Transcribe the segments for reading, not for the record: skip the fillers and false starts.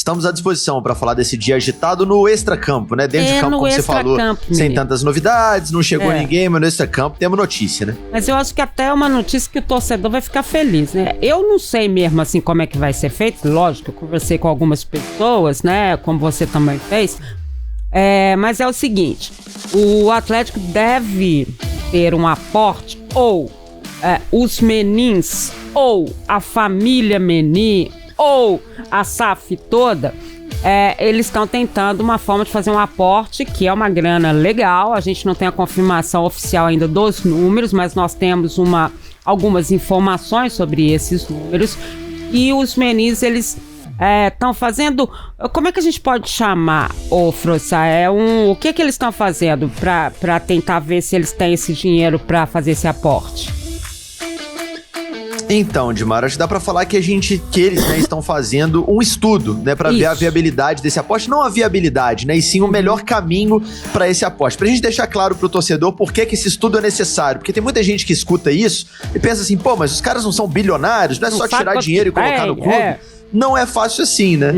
estamos à disposição para falar desse dia agitado no extracampo, né? Dentro de campo, como você falou, sem tantas novidades, não chegou ninguém, mas no extracampo temos notícia, né? Mas eu acho que até é uma notícia que o torcedor vai ficar feliz, né? Eu não sei mesmo, assim, como é que vai ser feito. Lógico, eu conversei com algumas pessoas, né? Como você também fez. Mas é o seguinte, o Atlético deve ter um aporte, ou os Menins, ou a família Menin, ou a SAF toda, eles estão tentando uma forma de fazer um aporte, que é uma grana legal. A gente não tem a confirmação oficial ainda dos números, mas nós temos algumas informações sobre esses números. E os Menins, eles estão fazendo... Como é que a gente pode chamar, Frossá? O que eles estão fazendo para tentar ver se eles têm esse dinheiro para fazer esse aporte? Então, Dimara, acho que dá pra falar que eles, né, estão fazendo um estudo, né, pra ver a viabilidade desse aporte. Não a viabilidade, né, e sim o melhor caminho pra esse aporte. Pra gente deixar claro pro torcedor por que esse estudo é necessário. Porque tem muita gente que escuta isso e pensa assim, pô, mas os caras não são bilionários, não é só tirar dinheiro e colocar no clube? Não é fácil assim, né?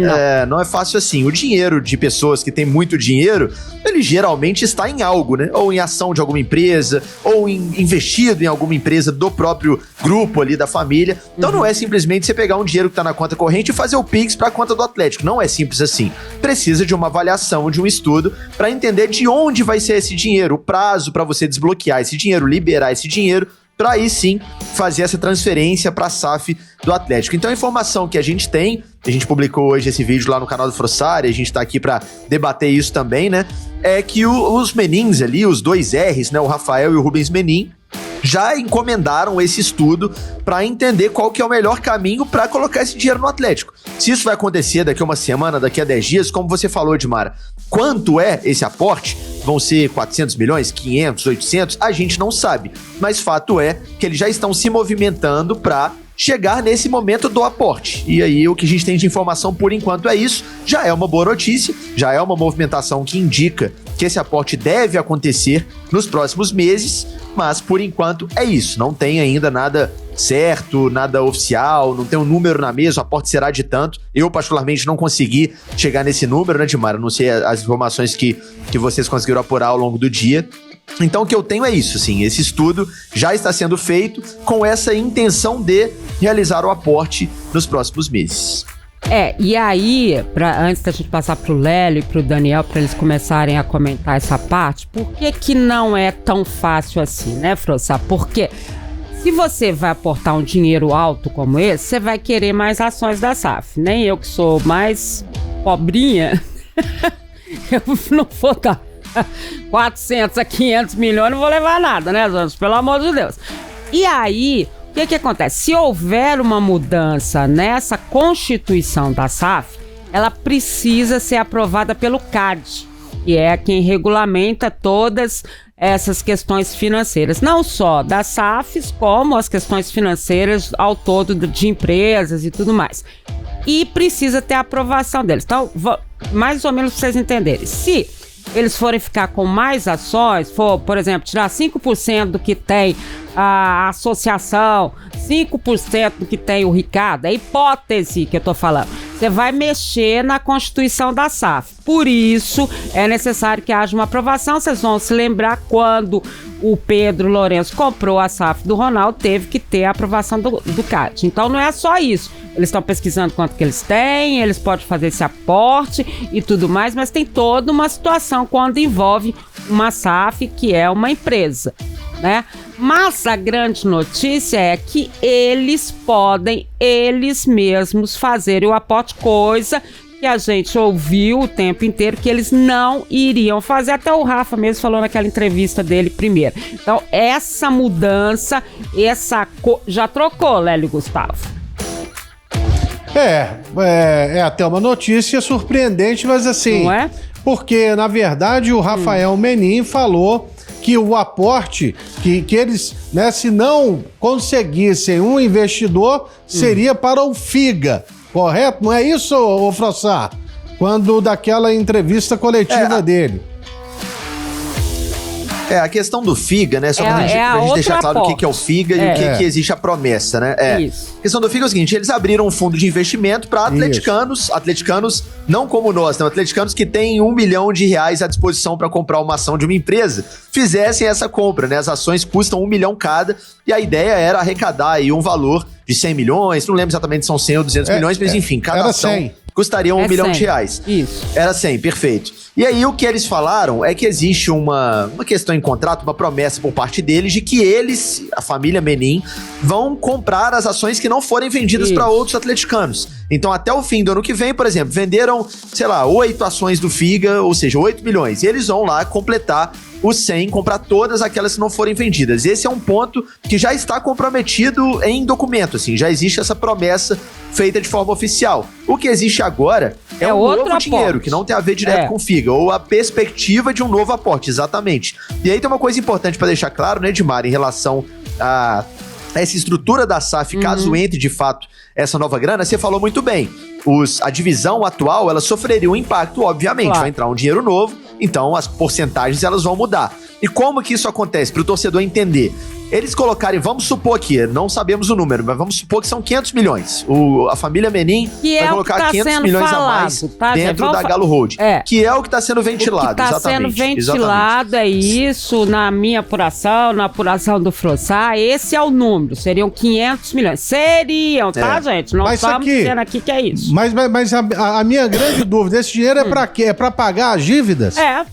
Não é fácil assim. O dinheiro de pessoas que têm muito dinheiro, ele geralmente está em algo, né? Ou em ação de alguma empresa, ou investido em alguma empresa do próprio grupo ali da família. Então não é simplesmente você pegar um dinheiro que está na conta corrente e fazer o Pix para a conta do Atlético. Não é simples assim. Precisa de uma avaliação, de um estudo, para entender de onde vai ser esse dinheiro, o prazo para você desbloquear esse dinheiro, liberar esse dinheiro, para aí sim fazer essa transferência para a SAF do Atlético. Então a informação que a gente tem, a gente publicou hoje esse vídeo lá no canal do Frossari, a gente tá aqui para debater isso também, né? É que os Menins ali, os dois R's, né? O Rafael e o Rubens Menin, já encomendaram esse estudo para entender qual que é o melhor caminho para colocar esse dinheiro no Atlético. Se isso vai acontecer daqui a uma semana, daqui a 10 dias, como você falou, Dimara, quanto é esse aporte? Vão ser 400 milhões, 500, 800? A gente não sabe. Mas fato é que eles já estão se movimentando para chegar nesse momento do aporte. E aí o que a gente tem de informação por enquanto é isso. Já é uma boa notícia, já é uma movimentação que indica que esse aporte deve acontecer nos próximos meses, mas por enquanto é isso. Não tem ainda nada certo, nada oficial, não tem um número na mesa, o aporte será de tanto. Eu particularmente não consegui chegar nesse número, né, Dimara? Não sei as informações que vocês conseguiram apurar ao longo do dia. Então o que eu tenho é isso, assim, esse estudo já está sendo feito com essa intenção de realizar o aporte nos próximos meses. E aí, antes da gente passar pro Lélio e pro Daniel, para eles começarem a comentar essa parte, por que não é tão fácil assim, né, Frossá? Porque se você vai aportar um dinheiro alto como esse, você vai querer mais ações da SAF. Nem eu que sou mais pobrinha, eu não vou dar 400 a 500 milhões, não vou levar nada, né, Jonas? Pelo amor de Deus. E aí, o que acontece? Se houver uma mudança nessa constituição da SAF, ela precisa ser aprovada pelo CAD, que é quem regulamenta todas essas questões financeiras, não só das SAFs, como as questões financeiras ao todo de empresas e tudo mais. E precisa ter a aprovação deles. Então, mais ou menos para vocês entenderem, se eles forem ficar com mais ações, por exemplo, tirar 5% do que tem a associação, 5% do que tem o Ricardo, é hipótese que eu tô falando, você vai mexer na constituição da SAF. Por isso, é necessário que haja uma aprovação. Vocês vão se lembrar quando o Pedro Lourenço comprou a SAF do Ronaldo, teve que ter a aprovação do CAD. Então não é só isso. Eles estão pesquisando quanto que eles têm, eles podem fazer esse aporte e tudo mais, mas tem toda uma situação quando envolve uma SAF que é uma empresa, né? Mas a grande notícia é que eles podem, eles mesmos, fazerem o aporte, coisa que a gente ouviu o tempo inteiro que eles não iriam fazer. Até o Rafa mesmo falou naquela entrevista dele primeiro. Então, essa mudança, já trocou, Lélio Gustavo. É até uma notícia surpreendente, mas assim... Não é? Porque, na verdade, o Rafael Menin falou que o aporte, que eles, né, se não conseguissem um investidor, seria para o FIGA, correto? Não é isso, ô Frossá? Quando daquela entrevista coletiva dele. A questão do FIGA, né? Só pra gente deixar claro o que é o FIGA e o que existe a promessa, né? Isso. A questão do FIGA é o seguinte: eles abriram um fundo de investimento para atleticanos não como nós, né, atleticanos que têm R$1 milhão à disposição para comprar uma ação de uma empresa, fizessem essa compra, né? As ações custam R$1 milhão cada, e a ideia era arrecadar aí um valor de 100 milhões, não lembro exatamente se são 100 ou 200 milhões, mas enfim, cada ação 100. custaria R$1 milhão. Isso. Era 100, perfeito. E aí o que eles falaram é que existe uma questão em contrato, uma promessa por parte deles de que eles, a família Menin, vão comprar as ações que não forem vendidas para outros atleticanos. Então até o fim do ano que vem, por exemplo, venderam, sei lá, 8 ações do Figa, ou seja, 8 milhões. E eles vão lá completar os 100, comprar todas aquelas que não forem vendidas. Esse é um ponto que já está comprometido em documento, assim, já existe essa promessa feita de forma oficial. O que existe agora é um novo dinheiro, que não tem a ver direto com o Figa, ou a perspectiva de um novo aporte, exatamente. E aí tem uma coisa importante para deixar claro, né, Edmar, em relação a essa estrutura da SAF, caso entre de fato essa nova grana, você falou muito bem. A divisão atual, ela sofreria um impacto, obviamente. Vai entrar um dinheiro novo, então as porcentagens elas vão mudar. E como que isso acontece? Para o torcedor entender. Eles colocarem, vamos supor aqui, não sabemos o número, mas vamos supor que são 500 milhões. A família Menin vai colocar 500 milhões a mais dentro da Galo Hold. Que é o que está sendo ventilado, exatamente. O que está sendo ventilado é isso, na minha apuração, na apuração do Frossá, esse é o número, seriam 500 milhões. Seriam, tá, gente? Não estamos dizendo aqui que é isso. Mas a minha grande dúvida, esse dinheiro é para quê? É para pagar as dívidas? É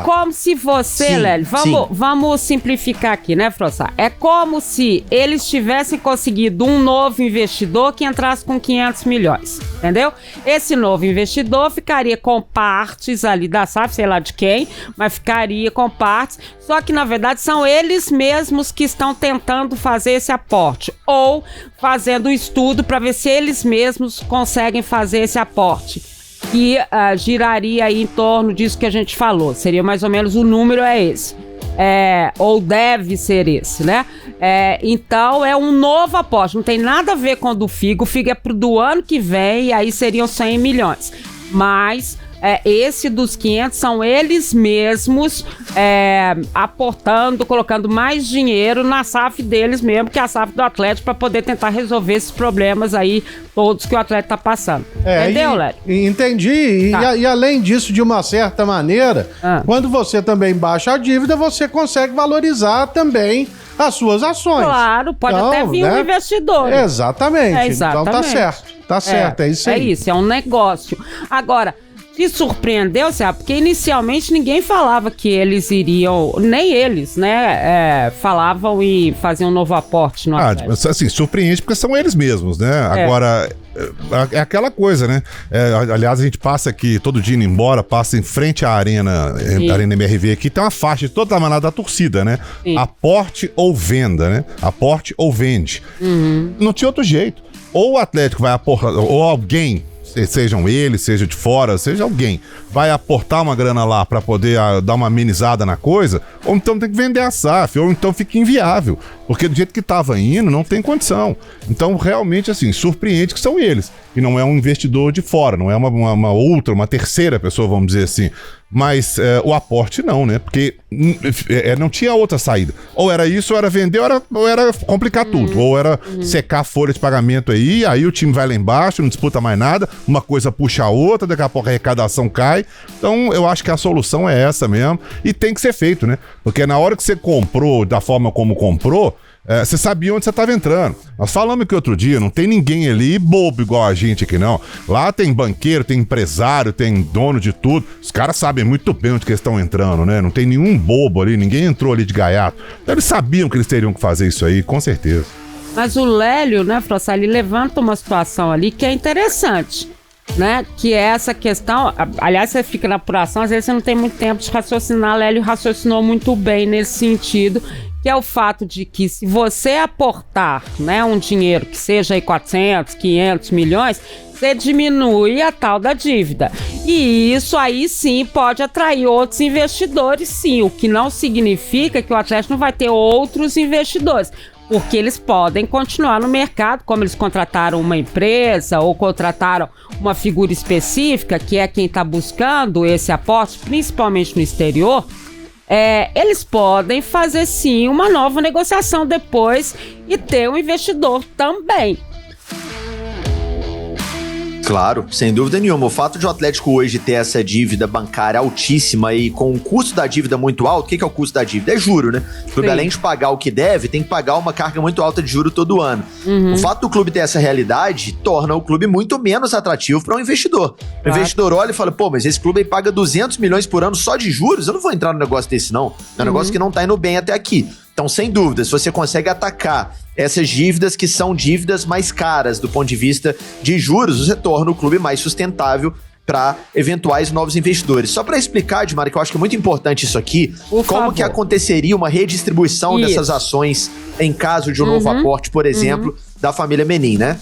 como se você, Lélio, vamos simplificar aqui, né, Frossá? É como se eles tivessem conseguido um novo investidor que entrasse com 500 milhões, entendeu? Esse novo investidor ficaria com partes ali da SAF, sei lá de quem, mas ficaria com partes, só que na verdade são eles mesmos que estão tentando fazer esse aporte, ou fazendo um estudo para ver se eles mesmos conseguem fazer esse aporte. Que giraria aí em torno disso que a gente falou. Seria mais ou menos, o número é esse. Ou deve ser esse, né? Então é um novo aporte. Não tem nada a ver com o do Figa. O Figa é pro do ano que vem e aí seriam 100 milhões. Mas esse dos 500 são eles mesmos aportando, colocando mais dinheiro na SAF deles mesmo, que é a SAF do Atlético, para poder tentar resolver esses problemas aí todos que o Atlético tá passando. Entendeu, Léo? Entendi. E além disso, de uma certa maneira, quando você também baixa a dívida, você consegue valorizar também as suas ações. Claro, pode até vir um investidor. Exatamente. Então tá certo. Tá certo, é isso aí. É isso, é um negócio. Agora, se surpreendeu, sabe? Porque inicialmente ninguém falava que eles iriam, nem eles, né? Falavam e faziam um novo aporte no Atlético. Assim, surpreende porque são eles mesmos, né? Agora, é aquela coisa, né? Aliás, a gente passa aqui, todo dia indo embora, passa em frente à Arena MRV aqui, tem uma faixa de toda a manada da torcida, né? Sim. Aporte ou venda, né? Aporte ou vende. Não tinha outro jeito. Ou o Atlético vai aportar, ou alguém, sejam eles, seja de fora, seja alguém, vai aportar uma grana lá para poder dar uma amenizada na coisa, ou então tem que vender a SAF, ou então fica inviável, porque do jeito que estava indo, não tem condição. Então, realmente, assim, surpreende que são eles, e não é um investidor de fora, não é uma outra, uma terceira pessoa, vamos dizer assim. Mas o aporte não, né? Porque não tinha outra saída. Ou era isso, ou era vender, ou era complicar tudo. Ou era secar a folha de pagamento aí o time vai lá embaixo, não disputa mais nada, uma coisa puxa a outra, daqui a pouco a arrecadação cai. Então eu acho que a solução é essa mesmo. E tem que ser feito, né? Porque na hora que você comprou da forma como comprou, você sabia onde você estava entrando. Nós falamos que outro dia, não tem ninguém ali bobo igual a gente aqui, não. Lá tem banqueiro, tem empresário, tem dono de tudo. Os caras sabem muito bem onde que eles estão entrando, né? Não tem nenhum bobo ali, ninguém entrou ali de gaiato. Então, eles sabiam que eles teriam que fazer isso aí, com certeza. Mas o Lélio, né, Frossá, ele levanta uma situação ali que é interessante, né? Que é essa questão, aliás, você fica na apuração, às vezes você não tem muito tempo de raciocinar. Lélio raciocinou muito bem nesse sentido, que é o fato de que se você aportar, né, um dinheiro que seja aí 400, 500 milhões, você diminui a tal da dívida. E isso aí sim pode atrair outros investidores, sim, o que não significa que o Atlético não vai ter outros investidores, porque eles podem continuar no mercado, como eles contrataram uma empresa ou contrataram uma figura específica, que é quem está buscando esse aporte, principalmente no exterior. Eles podem fazer sim uma nova negociação depois e ter um investidor também. Claro, sem dúvida nenhuma. O fato de o Atlético hoje ter essa dívida bancária altíssima e com o custo da dívida muito alto, o que é o custo da dívida? É juro, né? O clube, além de pagar o que deve, tem que pagar uma carga muito alta de juro todo ano. O fato do clube ter essa realidade torna o clube muito menos atrativo para um investidor. O investidor olha e fala, pô, mas esse clube aí paga 200 milhões por ano só de juros? Eu não vou entrar num negócio desse, não. É um negócio que não tá indo bem até aqui. Então, sem dúvida, se você consegue atacar essas dívidas que são dívidas mais caras do ponto de vista de juros, você torna o clube mais sustentável para eventuais novos investidores. Só para explicar, Edmar, que eu acho que é muito importante isso aqui, como que aconteceria uma redistribuição dessas ações em caso de um novo aporte, por exemplo, da família Menin, né?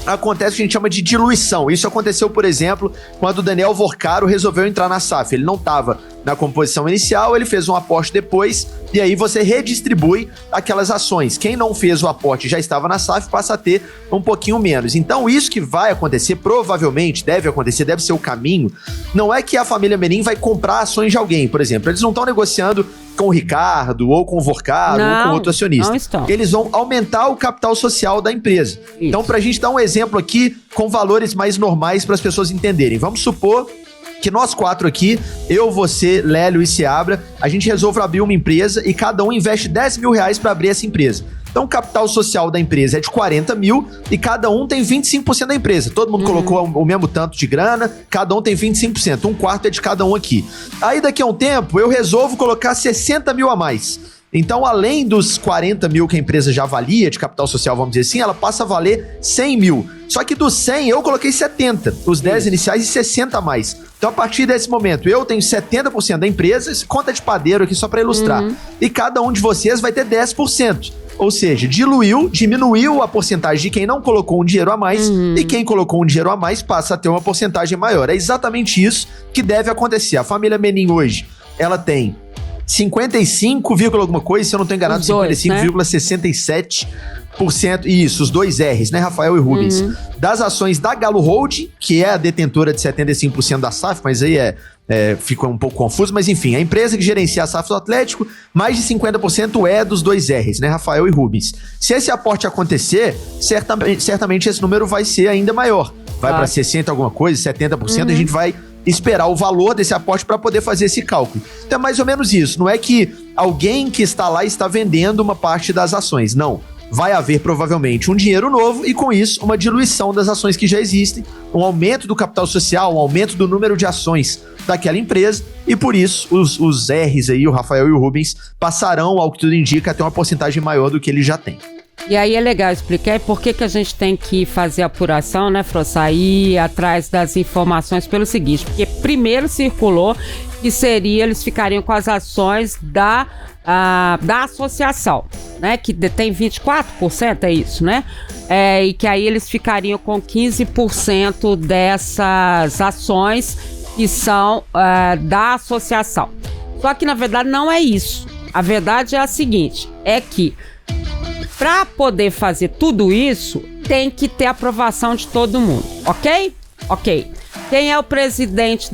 Acontece o que a gente chama de diluição. Isso aconteceu, por exemplo, quando o Daniel Vorcaro resolveu entrar na SAF. Ele não estava na composição inicial, ele fez um aporte depois, e aí você redistribui aquelas ações. Quem não fez o aporte e já estava na SAF passa a ter um pouquinho menos. Então isso que vai acontecer, provavelmente, deve acontecer, deve ser o caminho, não é que a família Menin vai comprar ações de alguém, por exemplo. Eles não estão negociando com o Ricardo, ou com o Vorcaro, ou com outro acionista. Eles vão aumentar o capital social da empresa. Isso. Então, pra gente dar um exemplo aqui com valores mais normais para as pessoas entenderem. Vamos supor que nós 4 aqui, eu, você, Lélio e Seabra, a gente resolve abrir uma empresa e cada um investe 10 mil reais para abrir essa empresa. Então o capital social da empresa é de 40 mil e cada um tem 25% da empresa. Todo mundo colocou o mesmo tanto de grana, cada um tem 25%. Um quarto é de cada um aqui. Aí daqui a um tempo eu resolvo colocar 60 mil a mais. Então, além dos 40 mil que a empresa já valia de capital social, vamos dizer assim, ela passa a valer 100 mil. Só que dos 100 eu coloquei 70, os 10 iniciais e 60 a mais. Então, a partir desse momento, eu tenho 70% da empresa, conta de padeiro aqui só para ilustrar. E cada um de vocês vai ter 10%. Ou seja, diminuiu a porcentagem de quem não colocou um dinheiro a mais e quem colocou um dinheiro a mais passa a ter uma porcentagem maior. É exatamente isso que deve acontecer. A família Menin hoje, ela tem 55, alguma coisa, se eu não estou enganado, 55,67%. Isso, os 2 R's, né, Rafael e Rubens? Das ações da Galo Holding, que é a detentora de 75% da SAF, mas aí fica um pouco confuso, mas enfim, a empresa que gerencia a SAF do Atlético, mais de 50% é dos 2 R's, né, Rafael e Rubens? Se esse aporte acontecer, certamente esse número vai ser ainda maior. Vai para 60 alguma coisa, 70%, a gente vai esperar o valor desse aporte para poder fazer esse cálculo. Então é mais ou menos isso. Não é que alguém que está lá está vendendo uma parte das ações. Não. Vai haver provavelmente um dinheiro novo e com isso uma diluição das ações que já existem, um aumento do capital social, um aumento do número de ações daquela empresa e por isso os R's aí, o Rafael e o Rubens, passarão, ao que tudo indica, a ter uma porcentagem maior do que ele já tem. E aí é legal explicar por que a gente tem que fazer apuração, né, Frossá, ir atrás das informações pelo seguinte, porque primeiro circulou que eles ficariam com as ações da associação, né, que detém 24%, é isso, né, e que aí eles ficariam com 15% dessas ações que são da associação. Só que na verdade não é isso, a verdade é a seguinte, é que para poder fazer tudo isso, tem que ter aprovação de todo mundo, ok? Ok. Quem é o presidente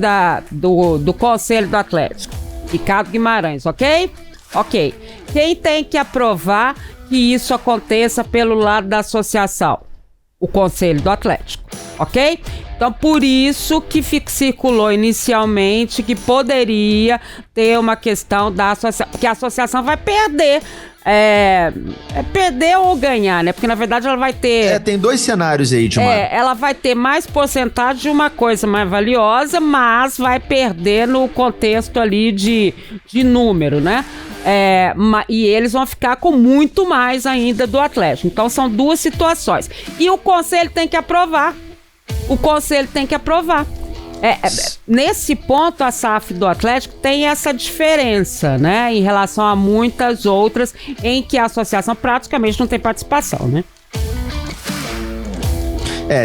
do Conselho do Atlético? Ricardo Guimarães, ok? Ok. Quem tem que aprovar que isso aconteça pelo lado da associação? O Conselho do Atlético, ok? Então, por isso que circulou inicialmente que poderia ter uma questão da associação, porque a associação vai perder. Perder ou ganhar, né? Porque na verdade ela vai ter... tem 2 cenários aí, Dilma. Ela vai ter mais porcentagem de uma coisa mais valiosa, mas vai perder no contexto ali de número, né? E eles vão ficar com muito mais ainda do Atlético. Então são 2 situações. E o Conselho tem que aprovar. Nesse ponto, a SAF do Atlético tem essa diferença, né? Em relação a muitas outras em que a associação praticamente não tem participação, né?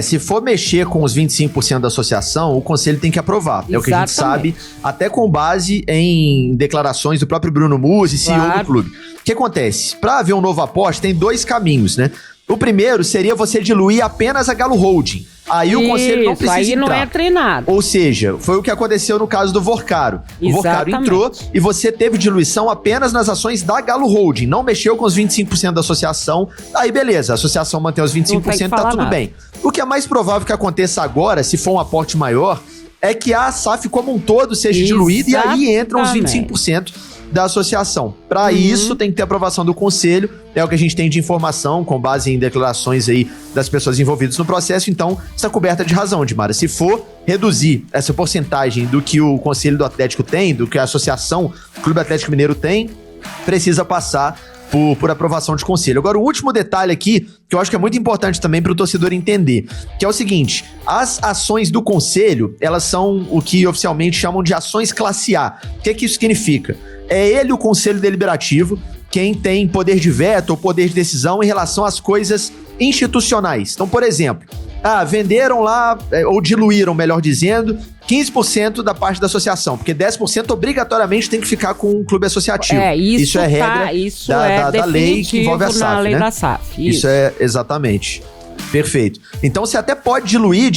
Se for mexer com os 25% da associação, o conselho tem que aprovar. Exatamente. É o que a gente sabe, até com base em declarações do próprio Bruno Musi, CEO do clube. O que acontece? Para haver um novo aporte, tem 2 caminhos, né? O primeiro seria você diluir apenas a Galo Holding. aí o conselho não precisa aí entrar. não entra em nada. Ou seja, foi o que aconteceu no caso do Vorcaro. O Vorcaro Exatamente. entrou e você teve diluição apenas nas ações da Galo Holding, não mexeu com os 25% da associação, aí beleza, a associação mantém os 25%, tá tudo nada. bem. O que é mais provável que aconteça agora, se for um aporte maior, é que a SAF como um todo seja diluída e aí entram os 25% da associação. Para isso, tem que ter aprovação do conselho, é o que a gente tem de informação, com base em declarações aí das pessoas envolvidas no processo, então está coberta de razão, Dimara. Se for reduzir essa porcentagem do que o Conselho do Atlético tem, do que a associação Clube Atlético Mineiro tem, precisa passar por aprovação de conselho. Agora, o último detalhe aqui, que eu acho que é muito importante também para o torcedor entender, que é o seguinte, as ações do conselho, elas são o que oficialmente chamam de ações classe A. O que isso significa? É ele, o conselho deliberativo, quem tem poder de veto ou poder de decisão em relação às coisas institucionais. Então, por exemplo, venderam lá, ou diluíram, melhor dizendo, 15% da parte da associação, porque 10% obrigatoriamente tem que ficar com o clube associativo. Isso é regra da lei que envolve a SAF, na lei né? da SAF. Isso é, exatamente. Perfeito. Então você até pode diluir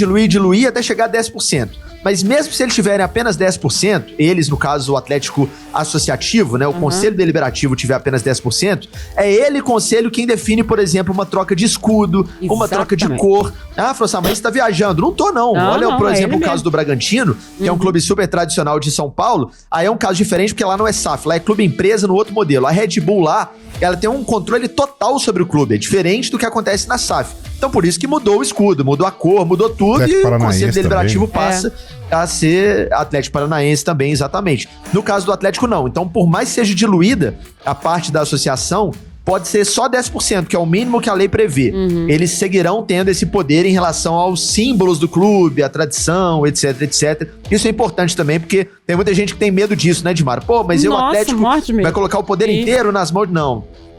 até chegar a 10%. Mas mesmo se eles tiverem apenas 10%, eles, no caso, o Atlético Associativo, né? O Conselho Deliberativo tiver apenas 10%, é ele, conselho, quem define, por exemplo, uma troca de escudo, uma troca de cor. Frossá, mas você tá viajando. Não tô, não. Olha, por exemplo, o caso do Bragantino, que é um clube super tradicional de São Paulo. Aí é um caso diferente, porque lá não é SAF, lá é clube empresa no outro modelo. A Red Bull lá, ela tem um controle total sobre o clube, é diferente do que acontece na SAF. Então por isso que mudou o escudo, mudou a cor, mudou tudo, e o Conselho Deliberativo passa a ser Atlético Paranaense também, exatamente. No caso do Atlético, não. Então, por mais que seja diluída a parte da associação, pode ser só 10%, que é o mínimo que a lei prevê. Eles seguirão tendo esse poder em relação aos símbolos do clube, a tradição, etc, etc. Isso é importante também, porque tem muita gente que tem medo disso, né, Dimara? Pô, mas o Atlético vai colocar o poder inteiro nas mãos?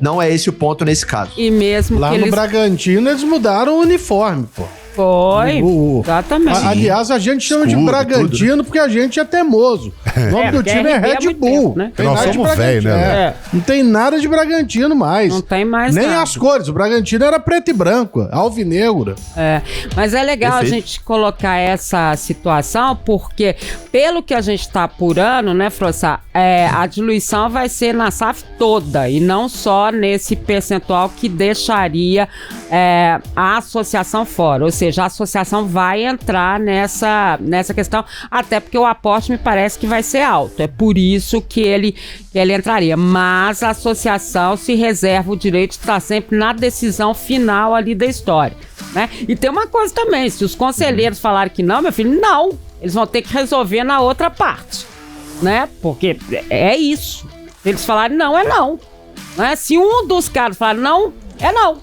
Não é esse o ponto nesse caso. E mesmo lá que no Bragantino, eles mudaram o uniforme, pô. Foi, exatamente. Aliás, a gente chama de Bragantino tudo, porque a gente é teimoso. O nome do time é Red Bull. Tempo, né? Nós somos velhos, né? Não tem nada de Bragantino mais. Não tem mais nem nada. as cores. O Bragantino era preto e branco, alvinegro. Mas é legal a gente colocar essa situação, porque pelo que a gente está apurando, né, Frossá, a diluição vai ser na SAF toda e não só nesse percentual que deixaria a associação fora. Ou seja, a associação vai entrar nessa questão, até porque o aporte me parece que vai ser alto. É por isso que ele entraria. Mas a associação se reserva o direito de estar sempre na decisão final ali da história, né? E tem uma coisa também, se os conselheiros falarem que não, meu filho, não. Eles vão ter que resolver na outra parte, né? Porque é isso. Se eles falarem não, é não. Né? Se um dos caras falar não, é não.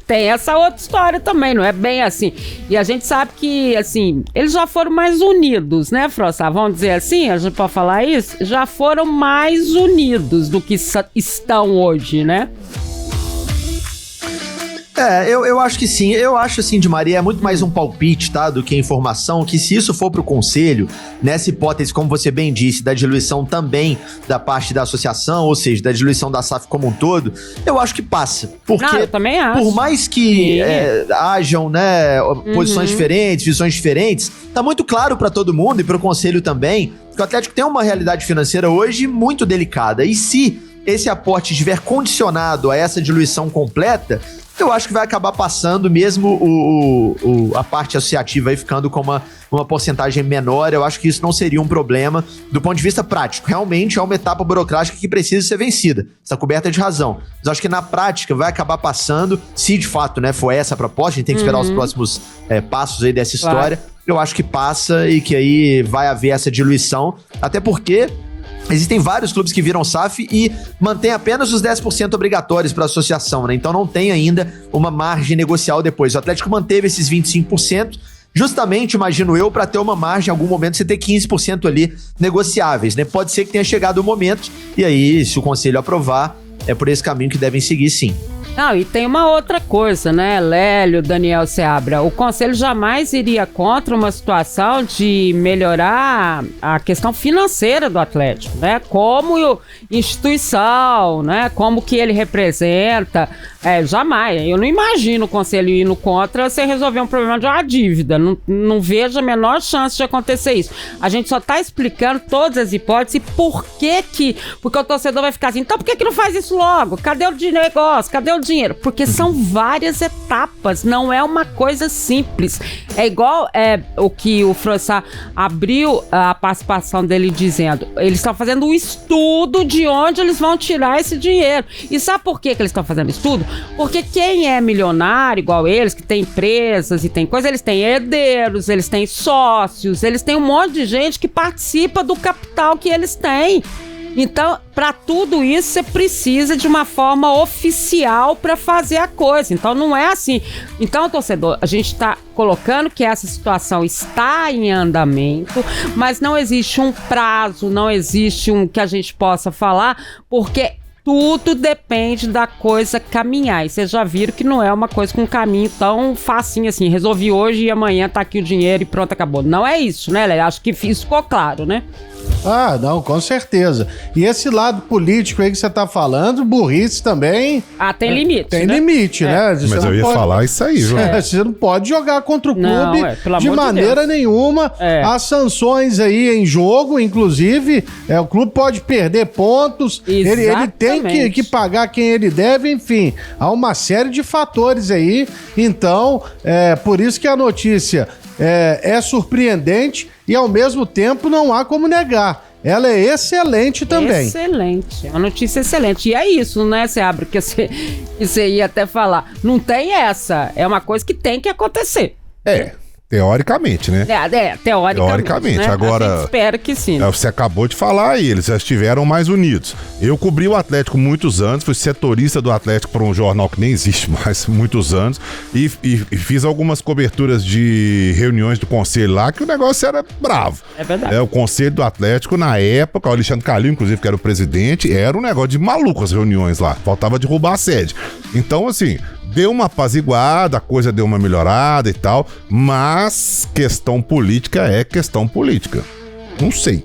Tem essa outra história também, não é bem assim. E a gente sabe que, assim, eles já foram mais unidos, né, Frossá? Vamos dizer assim, a gente pode falar isso? Já foram mais unidos do que estão hoje, né? Eu acho que sim. Eu acho, assim, de Maria, é muito mais um palpite, tá? Do que informação, que se isso for pro conselho, nessa hipótese, como você bem disse, da diluição também da parte da associação, ou seja, da diluição da SAF como um todo, eu acho que passa. Porque, eu também acho. Por mais que hajam, né, posições diferentes, visões diferentes, tá muito claro pra todo mundo e pro conselho também, que o Atlético tem uma realidade financeira hoje muito delicada. E se esse aporte estiver condicionado a essa diluição completa, eu acho que vai acabar passando mesmo a parte associativa aí ficando com uma porcentagem menor. Eu acho que isso não seria um problema do ponto de vista prático. Realmente é uma etapa burocrática que precisa ser vencida. Está coberta de razão. Mas eu acho que na prática vai acabar passando, se de fato, né, for essa a proposta, a gente tem que esperar os próximos passos aí dessa história. Eu acho que passa e que aí vai haver essa diluição, até porque existem vários clubes que viram SAF e mantém apenas os 10% obrigatórios para a associação, né? Então não tem ainda uma margem negocial depois. O Atlético manteve esses 25%, justamente, imagino eu, para ter uma margem, em algum momento, você ter 15% ali negociáveis, né? Pode ser que tenha chegado o momento, e aí, se o conselho aprovar, é por esse caminho que devem seguir, sim. Não, e tem uma outra coisa, né, Lélio, Daniel Seabra, o Conselho jamais iria contra uma situação de melhorar a questão financeira do Atlético, né, como instituição, né, como que ele representa, jamais, eu não imagino o Conselho indo contra sem resolver um problema de uma dívida, não vejo a menor chance de acontecer isso. A gente só tá explicando todas as hipóteses e porque o torcedor vai ficar assim, então por que não faz isso logo? Cadê o negócio? Cadê o dinheiro? Porque são várias etapas, não é uma coisa simples. É igual o que o Frossard abriu a participação dele dizendo, eles estão fazendo um estudo de onde eles vão tirar esse dinheiro. E sabe por que eles estão fazendo estudo? Porque quem é milionário, igual eles, que tem empresas e tem coisa, eles têm herdeiros, eles têm sócios, eles têm um monte de gente que participa do capital que eles têm. Então, para tudo isso, você precisa de uma forma oficial para fazer a coisa. Então, não é assim. Então, torcedor, a gente está colocando que essa situação está em andamento, mas não existe um prazo, não existe um que a gente possa falar, porque tudo depende da coisa caminhar. E vocês já viram que não é uma coisa com um caminho tão facinho assim. Resolvi hoje e amanhã tá aqui o dinheiro e pronto, acabou. Não é isso, né, Léo? Acho que isso ficou claro, né? Ah, não, com certeza. E esse lado político aí que você tá falando, burrice também... tem limite, Tem né? limite, né? Mas eu ia falar isso aí, João. Você não pode jogar contra o clube de amor maneira nenhuma. Há sanções aí em jogo, inclusive. O clube pode perder pontos. Ele tem que pagar quem ele deve, enfim. Há uma série de fatores aí. Então, por isso que a notícia é surpreendente e, ao mesmo tempo, não há como negar. Ela é excelente também. Excelente, é uma notícia excelente. E é isso, né, Seabra, que você ia até falar. Não tem essa, é uma coisa que tem que acontecer. Teoricamente, né? Teoricamente. Né? Agora, a gente espera que sim. Você acabou de falar aí, eles já estiveram mais unidos. Eu cobri o Atlético muitos anos, fui setorista do Atlético para um jornal que nem existe mais, muitos anos, e fiz algumas coberturas de reuniões do conselho lá, que o negócio era bravo. É verdade. O conselho do Atlético, na época, o Alexandre Calil, inclusive, que era o presidente, era um negócio de maluco as reuniões lá, faltava derrubar a sede. Então, assim... Deu uma apaziguada, a coisa deu uma melhorada e tal, mas questão política é questão política. Não sei.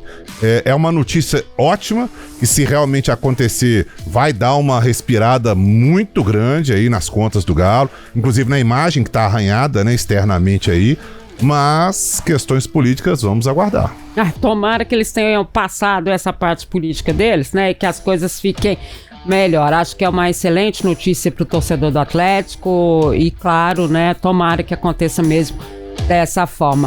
É uma notícia ótima, que se realmente acontecer, vai dar uma respirada muito grande aí nas contas do Galo, inclusive na imagem que tá arranhada, né, externamente aí, mas questões políticas vamos aguardar. Tomara que eles tenham passado essa parte política deles, né, e que as coisas fiquem... melhor, acho que é uma excelente notícia para o torcedor do Atlético e claro, né, tomara que aconteça mesmo dessa forma.